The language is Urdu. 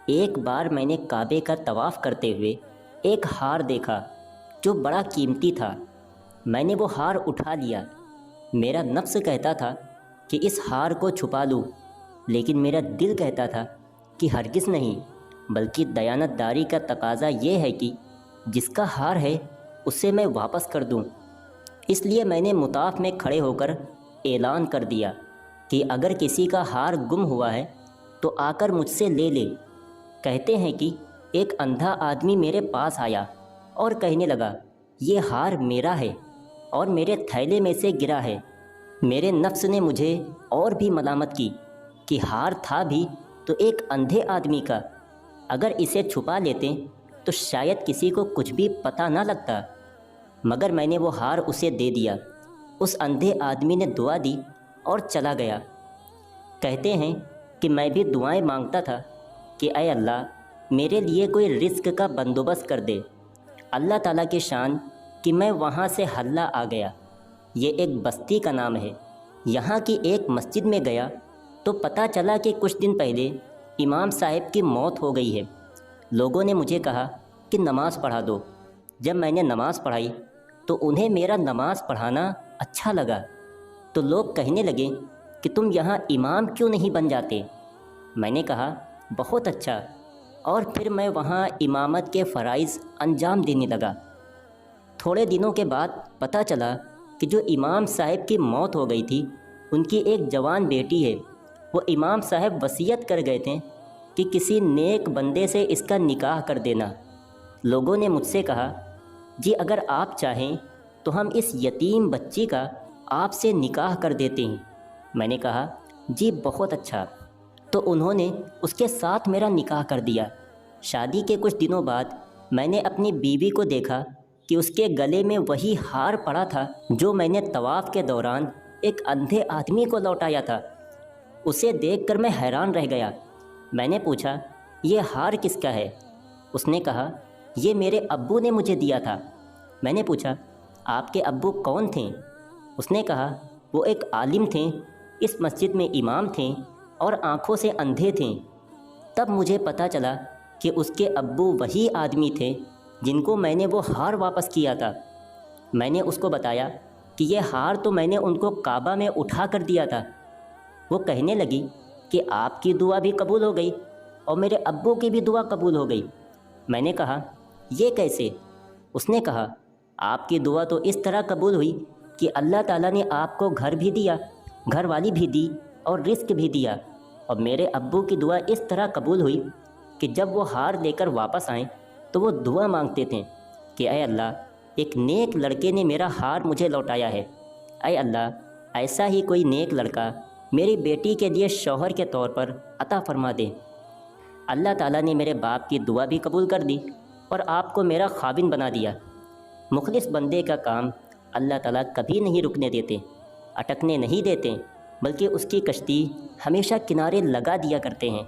ایک بار میں نے کعبے کا طواف کرتے ہوئے ایک ہار دیکھا جو بڑا قیمتی تھا۔ میں نے وہ ہار اٹھا لیا۔ میرا نفس کہتا تھا کہ اس ہار کو چھپا لوں، لیکن میرا دل کہتا تھا کہ ہرگز نہیں، بلکہ دیانت داری کا تقاضا یہ ہے کہ جس کا ہار ہے اسے میں واپس کر دوں۔ اس لیے میں نے مطاف میں کھڑے ہو کر اعلان کر دیا کہ اگر کسی کا ہار گم ہوا ہے تو آ کر مجھ سے لے لے۔ کہتے ہیں کہ ایک اندھا آدمی میرے پاس آیا اور کہنے لگا، یہ ہار میرا ہے اور میرے تھیلے میں سے گرا ہے۔ میرے نفس نے مجھے اور بھی ملامت کی کہ ہار تھا بھی تو ایک اندھے آدمی کا، اگر اسے چھپا لیتے تو شاید کسی کو کچھ بھی پتہ نہ لگتا، مگر میں نے وہ ہار اسے دے دیا۔ اس اندھے آدمی نے دعا دی اور چلا گیا۔ کہتے ہیں کہ میں بھی دعائیں مانگتا تھا کہ اے اللہ، میرے لیے کوئی رزق کا بندوبست کر دے۔ اللہ تعالیٰ کی شان کہ میں وہاں سے حلہ آ گیا۔ یہ ایک بستی کا نام ہے۔ یہاں کی ایک مسجد میں گیا تو پتہ چلا کہ کچھ دن پہلے امام صاحب کی موت ہو گئی ہے۔ لوگوں نے مجھے کہا کہ نماز پڑھا دو۔ جب میں نے نماز پڑھائی تو انہیں میرا نماز پڑھانا اچھا لگا، تو لوگ کہنے لگے کہ تم یہاں امام کیوں نہیں بن جاتے؟ میں نے کہا بہت اچھا، اور پھر میں وہاں امامت کے فرائض انجام دینے لگا۔ تھوڑے دنوں کے بعد پتہ چلا کہ جو امام صاحب کی موت ہو گئی تھی ان کی ایک جوان بیٹی ہے۔ وہ امام صاحب وصیت کر گئے تھے کہ کسی نیک بندے سے اس کا نکاح کر دینا۔ لوگوں نے مجھ سے کہا، جی اگر آپ چاہیں تو ہم اس یتیم بچی کا آپ سے نکاح کر دیتے ہیں۔ میں نے کہا جی بہت اچھا، تو انہوں نے اس کے ساتھ میرا نکاح کر دیا۔ شادی کے کچھ دنوں بعد میں نے اپنی بیوی کو دیکھا کہ اس کے گلے میں وہی ہار پڑا تھا جو میں نے طواف کے دوران ایک اندھے آدمی کو لوٹایا تھا۔ اسے دیکھ کر میں حیران رہ گیا۔ میں نے پوچھا، یہ ہار کس کا ہے؟ اس نے کہا، یہ میرے ابو نے مجھے دیا تھا۔ میں نے پوچھا، آپ کے ابو کون تھے؟ اس نے کہا، وہ ایک عالم تھے، اس مسجد میں امام تھے اور آنکھوں سے اندھے تھے۔ تب مجھے پتہ چلا کہ اس کے ابو وہی آدمی تھے جن کو میں نے وہ ہار واپس کیا تھا۔ میں نے اس کو بتایا کہ یہ ہار تو میں نے ان کو کعبہ میں اٹھا کر دیا تھا۔ وہ کہنے لگی کہ آپ کی دعا بھی قبول ہو گئی اور میرے ابو کی بھی دعا قبول ہو گئی۔ میں نے کہا، یہ کیسے؟ اس نے کہا، آپ کی دعا تو اس طرح قبول ہوئی کہ اللہ تعالیٰ نے آپ کو گھر بھی دیا، گھر والی بھی دی اور رزق بھی دیا، اور میرے ابو کی دعا اس طرح قبول ہوئی کہ جب وہ ہار لے کر واپس آئیں تو وہ دعا مانگتے تھے کہ اے اللہ، ایک نیک لڑکے نے میرا ہار مجھے لوٹایا ہے۔ اے اللہ، ایسا ہی کوئی نیک لڑکا میری بیٹی کے لیے شوہر کے طور پر عطا فرما دے۔ اللہ تعالیٰ نے میرے باپ کی دعا بھی قبول کر دی اور آپ کو میرا خاوند بنا دیا۔ مخلص بندے کا کام اللہ تعالیٰ کبھی نہیں رکنے دیتے، اٹکنے نہیں دیتے، بلکہ اس کی کشتی ہمیشہ کنارے لگا دیا کرتے ہیں۔